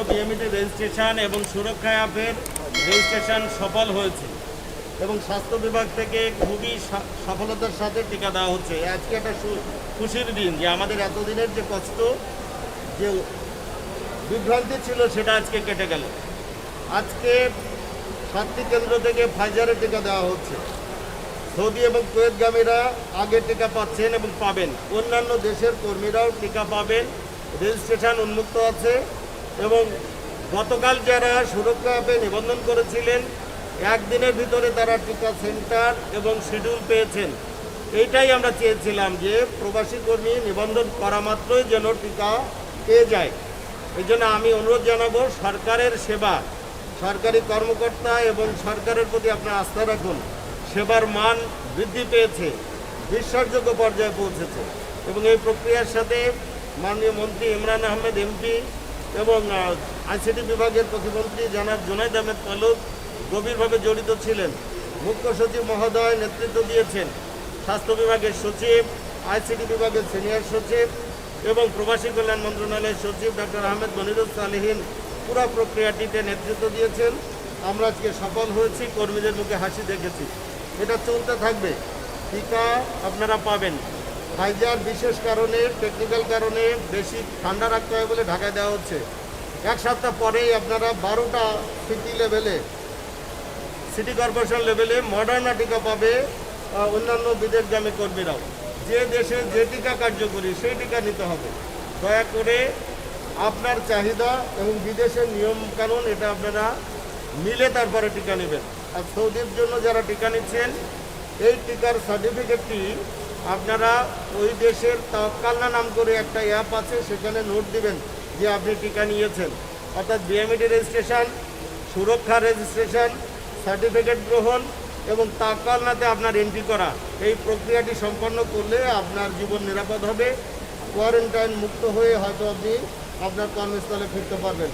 বিএমইতে registration এবং সুরক্ষা অ্যাপের রেজিস্ট্রেশন সফল হয়েছে এবং স্বাস্থ্য বিভাগ থেকে খুবই সফলতার সাথে টিকা দেওয়া হচ্ছে। আজকে একটা খুশির দিন যে আমাদের এতদিনের যে কষ্ট, যে বিভ্রান্তি ছিল, সেটা আজকে কেটে গেল। আজকে 7টি কেন্দ্র থেকে ফাইজারের টিকা দেওয়া হচ্ছে। সৌদি এবং কুয়েতগামীরা আগে টিকা পাচ্ছেন এবং পাবেন। অন্যান্য দেশের কর্মীরাও টিকা পাবেন। রেজিস্ট্রেশন উন্মুক্ত আছে এবং গতকাল যারা সুরক্ষা অ্যাপে নিবন্ধন করেছিলেন, একদিনের ভিতরে তারা টিকা সেন্টার এবং শিডিউল পেয়েছেন। এইটাই আমরা চেয়েছিলাম যে প্রবাসী কর্মী নিবন্ধন করা মাত্রই যেন টিকা পেয়ে যায়। এই জন্য আমি অনুরোধ জানাবো, সরকারের সেবা, সরকারি কর্মকর্তা এবং সরকারের প্রতি আপনার আস্থা রাখুন। সেবার মান বৃদ্ধি পেয়েছে, বিশ্বাসযোগ্য পর্যায়ে পৌঁছেছে এবং এই প্রক্রিয়ার সাথে মাননীয় মন্ত্রী ইমরান আহমেদ এমপি এবং আইসিটি বিভাগের প্রতিমন্ত্রী জনাব জুনাইদ আহমেদ পালুক গভীরভাবে জড়িত ছিলেন। মুখ্য সচিব মহোদয় নেতৃত্ব দিয়েছেন। স্বাস্থ্য বিভাগের সচিব, আইসিটি বিভাগের সিনিয়র সচিব এবং প্রবাসী কল্যাণ মন্ত্রণালয়ের সচিব ডক্টর আহমেদ মনিরুল সালেহীন পুরো প্রক্রিয়াটিতে নেতৃত্ব দিয়েছেন। আমরা আজকে সফল হয়েছি, কর্মীদের মুখে হাসি দেখেছি। এটা চলতে থাকবে। টিকা আপনারা পাবেন। ফাইজার বিশেষ কারণে, টেকনিক্যাল কারণে বেশি ঠান্ডা রাখতে হয় বলে ঢাকায় দেওয়া হচ্ছে। 1 সপ্তাহ পরেই আপনারা 12টা সিটি লেভেলে, সিটি কর্পোরেশন লেভেলে মডার্না টিকা পাবে অন্যান্য বিদেশগামী কর্মীরাও। যে দেশে যে টিকা কার্যকরী সেই টিকা নিতে হবে। দয়া করে আপনার চাহিদা এবং বিদেশের নিয়মকানুন এটা আপনারা মিলে তারপরে টিকা নেবেন। আর সৌদির জন্য যারা টিকা নিচ্ছেন, এই টিকার সার্টিফিকেটটি আপনারা ওই দেশের তাওয়াক্কালনা নাম করে একটা অ্যাপ আছে, সেখানে নোট দিবেন যে আপনি টিকা নিয়েছেন। অর্থাৎ বিএমইটি রেজিস্ট্রেশন, সুরক্ষা রেজিস্ট্রেশন, সার্টিফিকেট গ্রহণ এবং তাওয়াক্কালনাতে আপনার এন্ট্রি করা, এই প্রক্রিয়াটি সম্পন্ন করলে আপনার জীবন নিরাপদ হবে। কোয়ারেন্টাইন মুক্ত হয়ে হয়তো আপনি আপনার কর্মস্থলে ফিরতে পারবেন।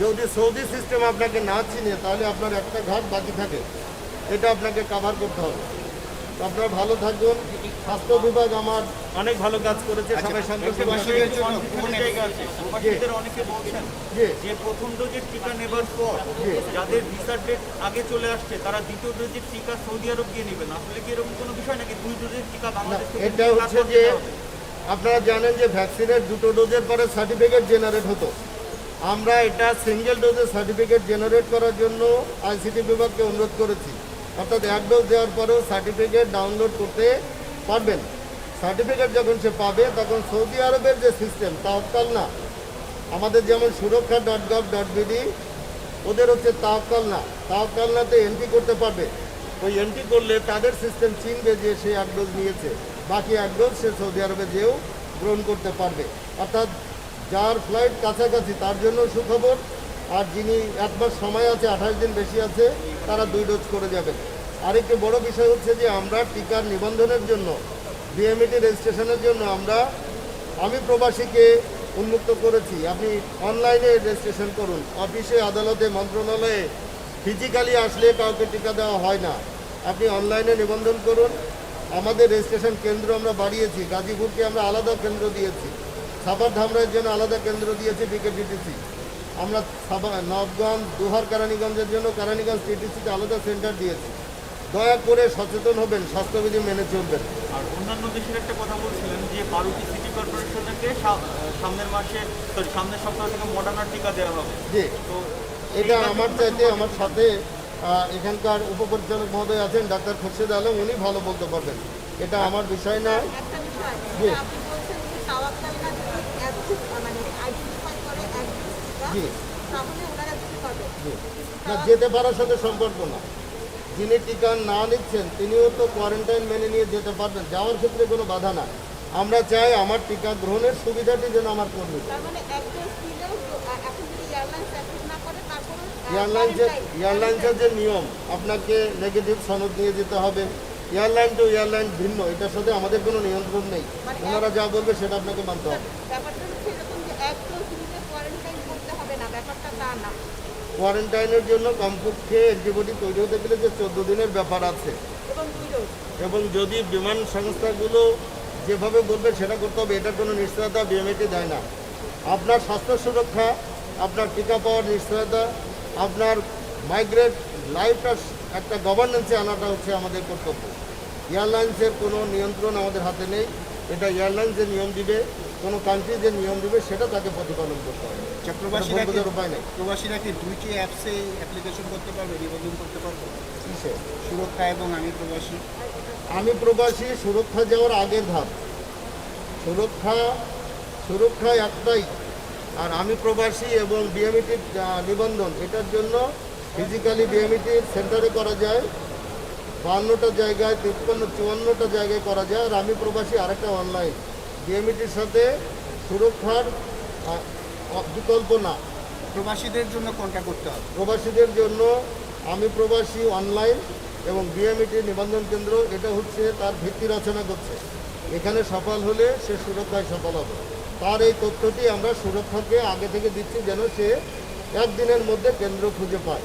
যদি সৌদি সিস্টেম আপনাকে না চিনে, তাহলে আপনার একটা ঘাট বাকি থাকে, এটা আপনাকে কাভার করতে হবে। আপনারা ভালো থাকুন। স্বাস্থ্য বিভাগ আমার অনেক ভালো কাজ করেছে, সবাই সন্তোষ। অনেকে বলছেন যে প্রথম ডোজের টিকা নেবার পর যাদের ভিসার ডেট আগে চলে আসছে, তারা দ্বিতীয় ডোজের টিকা সৌদি আরব গিয়ে নেবেন। আসলে কি এরকম কোনো বিষয় নাকি 2 ডোজের টিকা বাংলাদেশ থেকে? এটা হচ্ছে যে আপনারা জানেন যে ভ্যাকসিনের 2টো ডোজের পরে সার্টিফিকেট জেনারেট হতো। আমরা এটা সিঙ্গেল ডোজের সার্টিফিকেট জেনারেট করার জন্য আইসিটি বিভাগকে অনুরোধ করেছি। অর্থাৎ 1 ডোজ দেওয়ার পরেও সার্টিফিকেট ডাউনলোড করতে পারবেন। সার্টিফিকেট যখন সে পাবে, তখন সৌদি আরবের যে সিস্টেম তাওয়াক্কালনা, আমাদের যেমন সুরক্ষা.gov.bd, ওদের হচ্ছে তাওয়াক্কালনাতে এন্ট্রি করতে পারবে। ওই এন্ট্রি করলে তাদের সিস্টেম চিনবে যে সে 1 ডোজ নিয়েছে, বাকি 1 ডোজ সে সৌদি আরবে যেও গ্রহণ করতে পারবে। অর্থাৎ যার ফ্লাইট কাছাকাছি তার জন্য সুখবর, আর যিনি 1 মাস সময় আছে, 28 দিন বেশি আছে, তারা 2 ডোজ করে যাবেন। আরেকটি বড় বিষয় হচ্ছে যে আমরা টিকার নিবন্ধনের জন্য, বিএমইটি রেজিস্ট্রেশনের জন্য আমি প্রবাসীকে উন্মুক্ত করেছি। আপনি অনলাইনে রেজিস্ট্রেশন করুন। অফিসে, আদালতে, মন্ত্রণালয়ে ফিজিক্যালি আসলে কাউকে টিকা দেওয়া হয় না। আপনি অনলাইনে নিবন্ধন করুন। আমাদের রেজিস্ট্রেশন কেন্দ্র আমরা বাড়িয়েছি। গাজীপুরকে আমরা আলাদা কেন্দ্র দিয়েছি, সাভার ধামরাইয়ের জন্য আলাদা কেন্দ্র দিয়েছি বিকেডিটিসি। আমরা নবগঞ্জ, দুহার, কেরানীগঞ্জের জন্য কেরানীগঞ্জ টিটিসিতে আলাদা সেন্টার দিয়েছি। দয়া করে সচেতন হবেন, স্বাস্থ্যবিধি মেনে চলবেন। আর অন্যান্য দেশের একটা কথা বলছিলেন যে 12টি সিটি কর্পোরেশনকে সামনের সপ্তাহ থেকে মডার্না টিকা দেওয়া হবে। জি, তো এটা আমার চাইতে আমার সাথে এখানকার উপপরিচালক মহোদয় আছেন ডাক্তার খুরশেদ আলম, উনি ভালো বলতে পারবেন। এটা আমার বিষয় না। জি জি, না, যেতে পারার সাথে সম্পর্ক না। যিনি টিকা না নিচ্ছেন তিনিও তো কোয়ারেন্টাইন মেনে নিয়ে যেতে পারবেন, যাওয়ার ক্ষেত্রে কোনো বাধা না। আমরা চাই আমার টিকা গ্রহণের সুবিধাটি যেন আমার কর্মী। এয়ারলাইন্সের যে নিয়ম, আপনাকে নেগেটিভ সনদ নিয়ে যেতে হবে। এয়ারলাইন টু এয়ারলাইন ভিন্ন, এটার সাথে আমাদের কোনো নিয়ন্ত্রণ নেই। ওনারা যা বলবে সেটা আপনাকে মানতে হবে। কোয়ারেন্টাইনের জন্য কমপক্ষে অ্যান্টিবডি তৈরি হতে গেলে যে 14 দিনের ব্যাপার আছে, এবং যদি বিমান সংস্থাগুলো যেভাবে বলবে সেটা করতে হবে, এটার কোনো নিশ্চয়তা বিএমইটি দেয় না। আপনার স্বাস্থ্য সুরক্ষা আপনার টিকা পাওয়ার নিশ্চয়তা, আপনার মাইগ্রেট লাইফটা একটা গভর্নেন্সে আনাটা হচ্ছে আমাদের কর্তব্য। এয়ারলাইন্সের কোনো নিয়ন্ত্রণ আমাদের হাতে নেই, এটা এয়ারলাইন্স যে নিয়ম দিবে, কোনো কান্ট্রি যে নিয়ম দিবে সেটা তাকে প্রতিপালন করতে হবে। প্রবাসীরা বোঝার উপায় নেই। প্রবাসীরা কি দুইটি অ্যাপসে অ্যাপ্লিকেশন করতে পারবে, নিবন্ধন করতে পারবে? কিসে? সুরক্ষা এবং আমি প্রবাসী। আমি প্রবাসী সুরক্ষা যাওয়ার আগের ধাপ। সুরক্ষা একটাই, আর আমি প্রবাসী এবং বিএমইটির নিবন্ধন এটার জন্য ফিজিক্যালি বিএমইটির সেন্টারে করা যায়, 52টা জায়গায়, 54টা জায়গায় করা যায়। আর আমি প্রবাসী আরেকটা অনলাইন, বিএমইটির সাথে সুরক্ষার বিকল্প না। প্রবাসীদের জন্য কোনটা করতে হবে? প্রবাসীদের জন্য আমি প্রবাসী অনলাইন এবং বিএমইটি নিবন্ধন কেন্দ্র, এটা হচ্ছে তার ভিত্তি রচনা করছে। এখানে সফল হলে সে সুরক্ষায় সফল হবে। তার এই তথ্যটি আমরা সুরক্ষাকে আগে থেকে দিচ্ছি, যেন সে একদিনের মধ্যে কেন্দ্র খুঁজে পায়।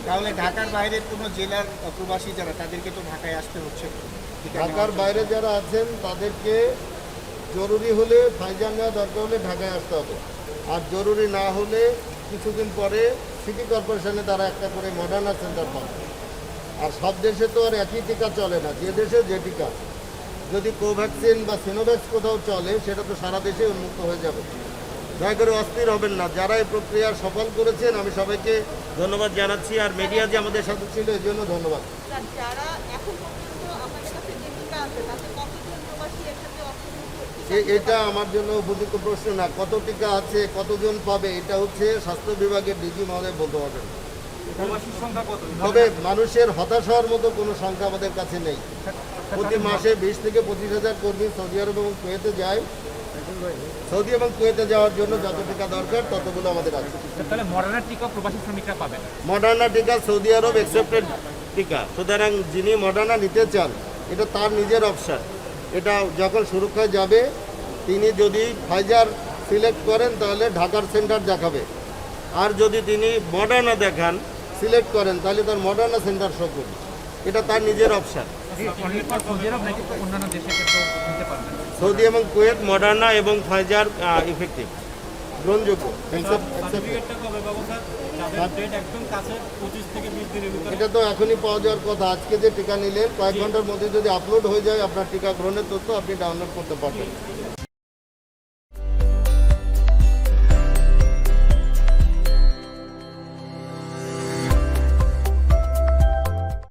তাহলে ঢাকার বাইরের কোনো জেলার প্রবাসী যারা, তাদেরকে তো ঢাকায় আসতে হচ্ছে। ঢাকার বাইরে যারা আছেন তাদেরকে জরুরি হলে ফাইজার নেওয়া দরকার হলে ঢাকায় আসতে হবে। আর জরুরি না হলে কিছুদিন পরে সিটি কর্পোরেশনে তারা একটা করে মডার্না সেন্টার পাবে। আর সব দেশে তো আর একই টিকা চলে না, যে দেশে যে টিকা। যদি কোভ্যাক্সিন বা সিনোভ্যাক্স কোথাও চলে, সেটা তো সারা দেশে উন্মুক্ত হয়ে যাবে। দয়া করে অস্থির হবেন না। যারা এই প্রক্রিয়া সফল করেছেন আমি সবাইকে ধন্যবাদ জানাচ্ছি, আর মিডিয়া যে আমাদের সাথে ছিল এর জন্য ধন্যবাদ। যারা এখন পর্যন্ত আপনাদের কাছে যে টিকা আছে তাতে কতজন প্রবাসী একসাথে অংশগ্রহণ এটা আমার জন্য উপযুক্ত প্রশ্ন না। কত টিকা আছে, কতজন পাবে, এটা হচ্ছে স্বাস্থ্য বিভাগের ডিজি মহোদয় বলতে পারবেন। প্রবাসীর সংখ্যা কত? তবে মানুষের হতাশ হওয়ার মতো কোনো সংখ্যা আমাদের কাছে নেই। প্রতি মাসে 20 থেকে 25,000 কর্মী সৌদি আরব এবং কুয়েতে যায়। সৌদি এবং কুয়েতে যাওয়ার জন্য যত টিকা দরকার ততগুলো আমাদের আছে। তাহলে মডার্না টিকা প্রবাসী শ্রমিকরা পাবেন? মডার্না টিকা সৌদি আরব অ্যাকসেপ্টেড টিকা, সুতরাং যিনি মডার্না নিতে চান এটা তার নিজের অপশন। এটা যখন সুরক্ষায় যাবে, তিনি যদি ফাইজার সিলেক্ট করেন তাহলে ঢাকার সেন্টার দেখাবে, আর যদি তিনি মডার্না দেখান সিলেক্ট করেন তাহলে তার মডার্না সেন্টার শো করবে। এটা তার নিজের অপশন। স্বনির্ভর সৌদি আরব নাকি অন্যান্য দেশে ক্ষেত্রেও নিতে পারবেন? সৌদি এবং কুয়েত মডার্না এবং ফাইজার ইফেক্টিভ, গ্রহণযোগ্য। এটা তো এখনই পাওয়া যাওয়ার কথা। আজকে যে টিকা নিলেন, কয়েক ঘন্টার মধ্যে যদি আপলোড হয়ে যায় আপনার টিকা গ্রহণের তথ্য, আপনি ডাউনলোড করতে পারবেন।